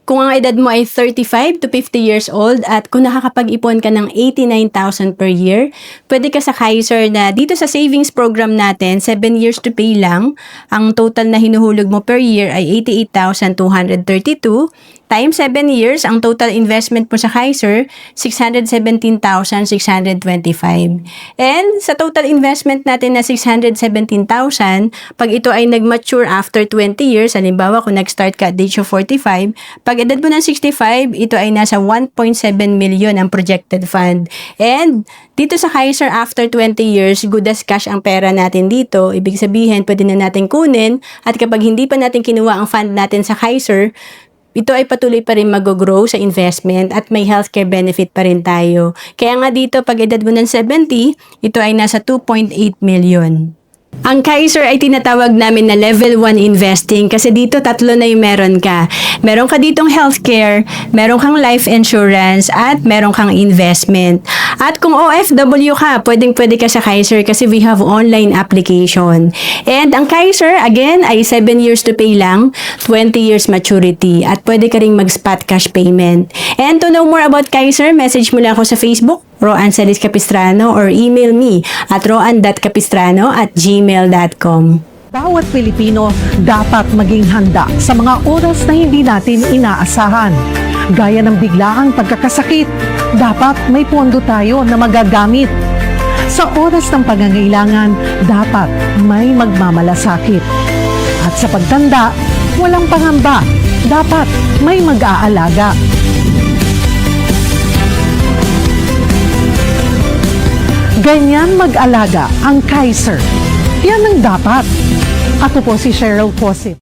Kung ang edad mo ay 35 to 50 years old at kung nakakapag-ipon ka ng 89,000 per year, pwede ka sa Kaiser na dito sa savings program natin, 7 years to pay lang. Ang total na hinuhulog mo per year ay 88,232. Times 7 years, ang total investment mo sa Kaiser, 617,625. And sa total investment natin na 617,000, pag ito ay nag-mature after 20 years, halimbawa kung nag-start ka at age of 45, pag edad mo ng 65, ito ay nasa 1.7 million ang projected fund. And dito sa Kaiser, after 20 years, good as cash ang pera natin dito. Ibig sabihin, pwede na natin kunin. At kapag hindi pa natin kinuha ang fund natin sa Kaiser, ito ay patuloy pa rin mag-grow sa investment at may healthcare benefit pa rin tayo. Kaya nga dito, pag edad mo ng 70, ito ay nasa 2.8 million. Ang Kaiser ay tinatawag namin na level 1 investing kasi dito tatlo na yung meron ka. Meron ka ditong healthcare, meron kang life insurance, at meron kang investment. At kung OFW ka, pwedeng-pwede ka sa Kaiser kasi we have online application. And ang Kaiser, again, ay 7 years to pay lang, 20 years maturity, at pwede ka ring mag-spot cash payment. And to know more about Kaiser, message mo lang ako sa Facebook, Roan Celis Capistrano, or email me at roan.capistrano@gmail.com. Bawat Pilipino dapat maging handa sa mga oras na hindi natin inaasahan. Gaya ng biglaang pagkakasakit, dapat may pondo tayo na magagamit. Sa oras ng pangangailangan, dapat may magmamalasakit. At sa pagtanda, walang pangamba, dapat may mag-aalaga. Ganyan mag-alaga ang Kaiser. Yan ang dapat. Ako po si Cheryl Posit.